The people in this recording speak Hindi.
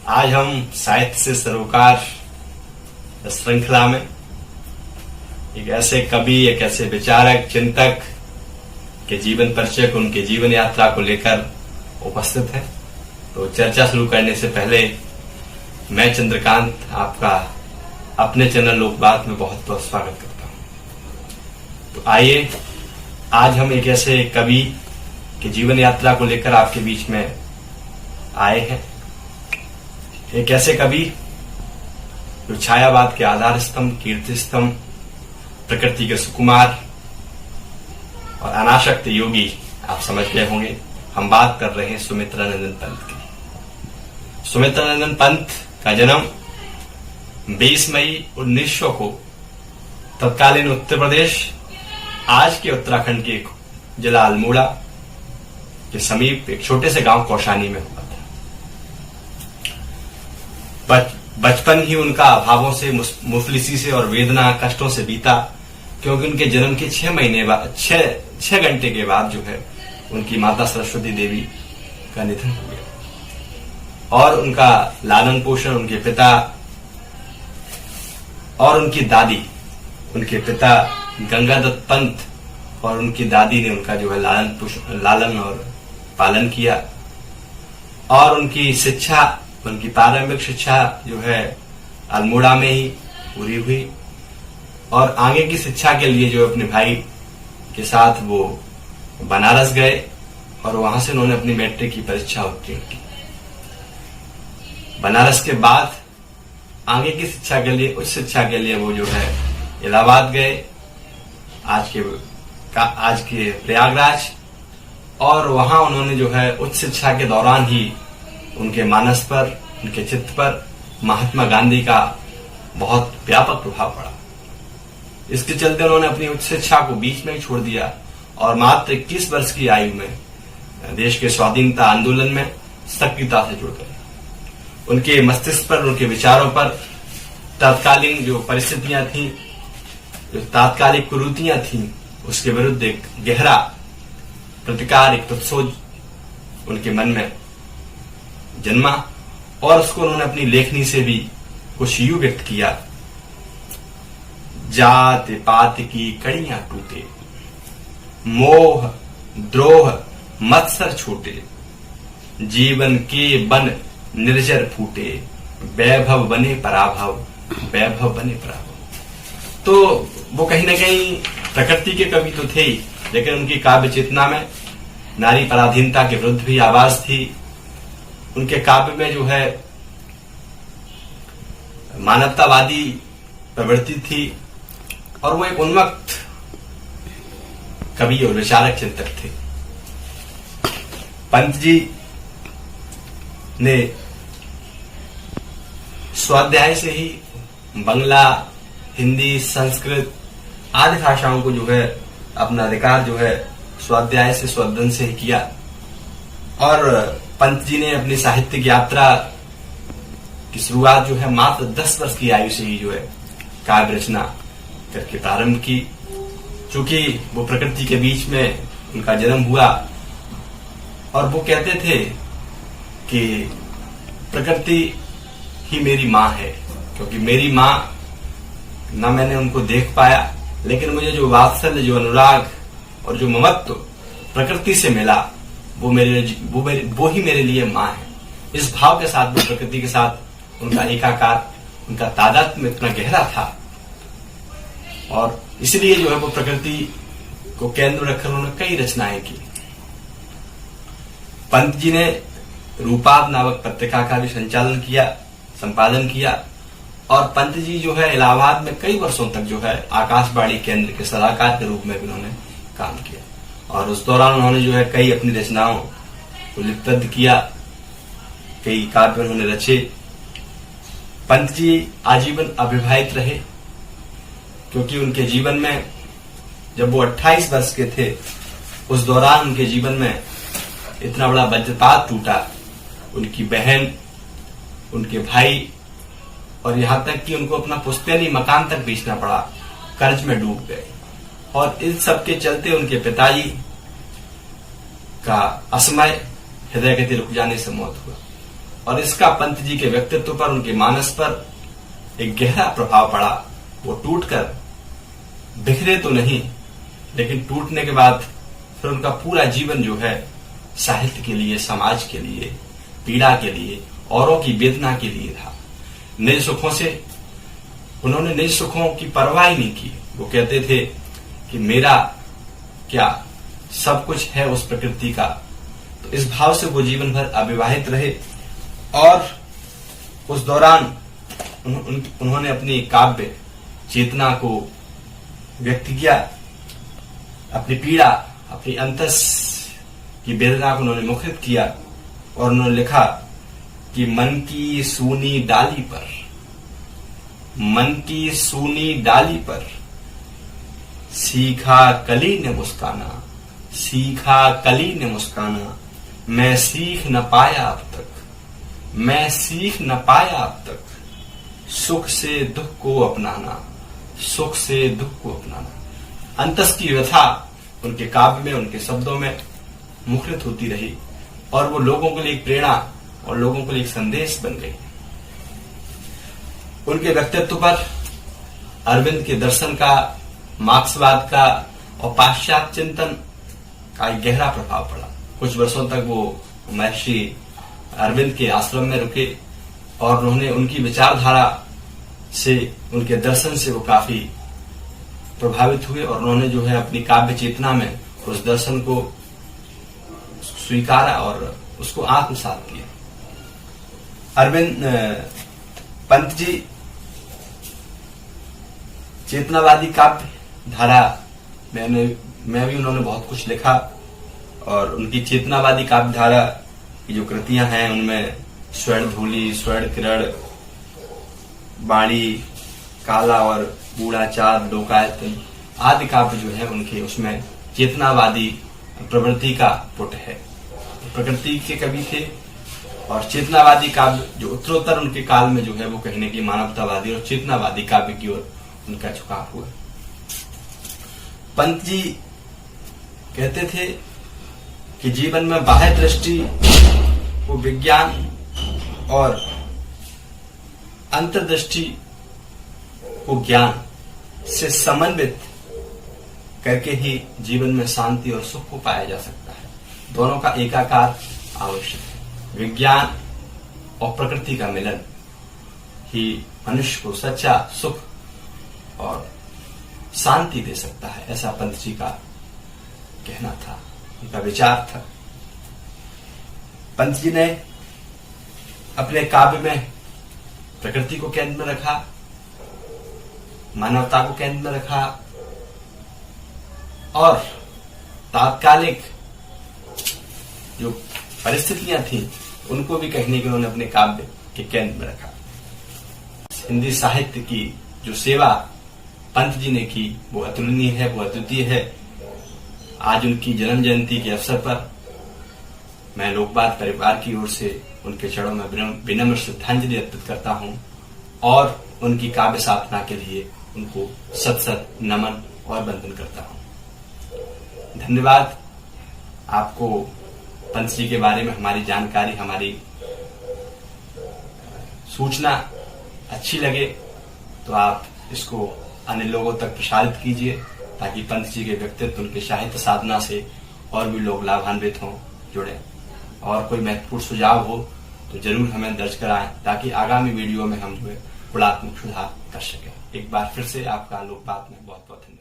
आज हम साहित्य से सरोकार श्रृंखला में एक ऐसे कवि, एक ऐसे विचारक, चिंतक के जीवन परिचय को, उनके जीवन यात्रा को लेकर उपस्थित है। तो चर्चा शुरू करने से पहले मैं चंद्रकांत आपका अपने चैनल लोकबात में बहुत बहुत स्वागत करता हूं। तो आइए, आज हम एक ऐसे कवि के जीवन यात्रा को लेकर आपके बीच में आए हैं। एक ऐसे कवि जो छायावाद के आधार स्तंभ, कीर्ति स्तंभ, प्रकृति के सुकुमार और अनासक्त योगी आप समझ गए होंगे। हम बात कर रहे हैं सुमित्रानंदन पंत की। सुमित्रानंदन पंत का जन्म 20 मई 1900 को तत्कालीन उत्तर प्रदेश, आज के उत्तराखंड के जिला अल्मोड़ा के समीप एक छोटे से गांव कौशानी में हुआ था। बचपन ही उनका अभावों से, मुफलिसी से और वेदना कष्टों से बीता, क्योंकि उनके जन्म के 6 घंटे के बाद जो है उनकी माता सरस्वती देवी का निधन हो गया। और उनका लालन पोषण उनके पिता और उनकी दादी, उनके पिता गंगादत्त पंत और उनकी दादी ने उनका जो है लालन और पालन किया। और उनकी शिक्षा, उनकी प्रारंभिक शिक्षा जो है अल्मोड़ा में ही पूरी हुई। और आगे की शिक्षा के लिए जो अपने भाई के साथ वो बनारस गए और वहां से उन्होंने अपनी मैट्रिक की परीक्षा उत्तीर्ण की। बनारस के बाद आगे की शिक्षा के लिए, उच्च शिक्षा के लिए वो जो है इलाहाबाद गए, आज के प्रयागराज। और वहां उन्होंने जो है उच्च शिक्षा के दौरान ही उनके मानस पर, उनके चित्त पर महात्मा गांधी का बहुत व्यापक प्रभाव पड़ा। इसके चलते उन्होंने अपनी उच्च शिक्षा को बीच में ही छोड़ दिया और मात्र 21 वर्ष की आयु में देश के स्वाधीनता आंदोलन में सक्रियता से जुड़ गए। उनके मस्तिष्क पर, उनके विचारों पर तत्कालीन जो परिस्थितियां थी, जो तात्कालिक कुरीतियां थी, उसके विरुद्ध एक गहरा प्रतिकार, एक सोच उनके मन में जन्मा। और उसको उन्होंने अपनी लेखनी से भी कुछ यूं व्यक्त किया। जात पात की कड़ियां टूटे, मोह द्रोह मत्सर छूटे, जीवन के बन निर्जर फूटे, वैभव बने पराभव, वैभव बने पराभव। तो वो कहीं ना कहीं प्रकृति के कवि तो थे ही, लेकिन उनकी काव्य चेतना में नारी पराधीनता के विरुद्ध भी आवाज थी। उनके काव्य में जो है मानवतावादी प्रवृत्ति थी और वो एक उन्मत्त कवि और विचारक चिंतक थे। पंत जी ने स्वाध्याय से ही बंगला, हिंदी, संस्कृत आदि भाषाओं को जो है अपना अधिकार जो है स्वाध्याय से, स्वदन से ही किया। और पंत जी ने अपनी साहित्यिक यात्रा की शुरुआत जो है मात्र 10 वर्ष की आयु से ही जो है काव्य रचना करके प्रारंभ की। चूंकि वो प्रकृति के बीच में उनका जन्म हुआ और वो कहते थे कि प्रकृति ही मेरी माँ है, क्योंकि मेरी माँ ना मैंने उनको देख पाया, लेकिन मुझे जो वात्सल्य, जो अनुराग और जो ममत्व प्रकृति से मिला वो ही मेरे लिए माँ है। इस भाव के साथ वो प्रकृति के साथ उनका एकाकार, उनका तादात्म्य इतना गहरा था और इसलिए जो है वो प्रकृति को केंद्र रखकर उन्होंने कई रचनाएं की। पंत जी ने रूपाब नामक पत्रिका का भी संपादन किया और पंत जी जो है इलाहाबाद में कई वर्षों तक जो है आकाशवाणी केंद्र के सलाहकार के रूप में भी उन्होंने काम किया। और उस दौरान उन्होंने जो है कई अपनी रचनाओं को लिपिबद्ध किया, कई काव्य उन्होंने रचे। पंत जी आजीवन अविवाहित रहे, क्योंकि उनके जीवन में जब वो 28 वर्ष के थे, उस दौरान उनके जीवन में इतना बड़ा वज्रपात टूटा। उनकी बहन, उनके भाई और यहां तक कि उनको अपना पुश्तैनी मकान तक बेचना पड़ा, कर्ज में डूब गए। और इन सब के चलते उनके पिताजी का असमय हृदय गति रुक जाने से मौत हुआ। और इसका पंत जी के व्यक्तित्व पर, उनके मानस पर एक गहरा प्रभाव पड़ा। वो टूटकर बिखरे तो नहीं, लेकिन टूटने के बाद फिर उनका पूरा जीवन जो है साहित्य के लिए, समाज के लिए, पीड़ा के लिए, औरों की वेदना के लिए था। निज सुखों से उन्होंने निज सुखों की परवाह ही नहीं की। वो कहते थे कि मेरा क्या, सब कुछ है उस प्रकृति का। तो इस भाव से वो जीवन भर अविवाहित रहे और उस दौरान उन्होंने अपनी काव्य चेतना को व्यक्त किया, अपनी पीड़ा, अपनी अंतस की वेदना को उन्होंने मुखरित किया और उन्होंने लिखा कि मन की सूनी डाली पर, मन की सूनी डाली पर सीखा कली ने मुस्काना, सीखा कली ने मुस्काना, मैं सीख न पाया अब तक, मैं सीख न पाया अब तक, सुख से दुख को अपनाना, सुख से दुख को अपनाना। अंतस की व्यथा उनके काव्य में, उनके शब्दों में मुखरित होती रही और वो लोगों के लिए एक प्रेरणा और लोगों के लिए एक संदेश बन गई। उनके व्यक्तित्व पर अरविंद के दर्शन का, मार्क्सवाद का और पाश्चात्य चिंतन का एक गहरा प्रभाव पड़ा। कुछ वर्षों तक वो महर्षि अरविंद के आश्रम में रुके और उन्होंने उनकी विचारधारा से, उनके दर्शन से वो काफी प्रभावित हुए और उन्होंने जो है अपनी काव्य चेतना में उस दर्शन को स्वीकारा और उसको आत्मसात किया। अरविंद पंत जी चेतनावादी काव्य धारा में भी उन्होंने बहुत कुछ लिखा और उनकी चेतनावादी काव्य धारा की जो कृतियां हैं उनमें स्वर्ण धूली, स्वर्ण किरण, बाणी, काला और बूढ़ा चाँद, लोकायतन आदि काव्य जो है उनके, उसमें चेतनावादी प्रवृत्ति का पुट है। प्रकृति के कवि थे और चेतनावादी काव्य जो उत्तरोत्तर उनके काल में जो है वो कहने की मानवतावादी और चेतनावादी काव्य की ओर उनका झुकाव हुआ। पंत जी कहते थे कि जीवन में बाह्य दृष्टि को विज्ञान और अंतर्दृष्टि को ज्ञान से समन्वित करके ही जीवन में शांति और सुख को पाया जा सकता है। दोनों का एकाकार आवश्यक है। विज्ञान और प्रकृति का मिलन ही मनुष्य को सच्चा सुख और शांति दे सकता है, ऐसा पंत जी का कहना था, उनका विचार था। पंत जी ने अपने काव्य में प्रकृति को केंद्र में रखा, मानवता को केंद्र में रखा और तात्कालिक जो परिस्थितियां थी उनको भी कहने के उन्होंने अपने काव्य के केंद्र में रखा। हिंदी साहित्य की जो सेवा पंत जी ने की वो अतुलनीय है, वो अद्वितीय है। आज उनकी जन्म जयंती के अवसर पर मैं लोकबात परिवार की ओर से उनके चरणों में विनम्र श्रद्धांजलि अर्पित करता हूं और उनकी काव्य साधना के लिए उनको सत सत नमन और वंदन करता हूं। धन्यवाद। आपको पंत जी के बारे में हमारी जानकारी, हमारी सूचना अच्छी लगे तो आप इसको अन्य लोगों तक प्रसारित कीजिए ताकि पंत जी के व्यक्तित्व, उनके साहित्य साधना से और भी लोग लाभान्वित हों, जुड़े। और कोई महत्वपूर्ण सुझाव हो तो जरूर हमें दर्ज कराएं ताकि आगामी वीडियो में हम जो है गुणात्मक सुधार कर सकें। एक बार फिर से आपका लोकबात में बहुत बहुत धन्यवाद।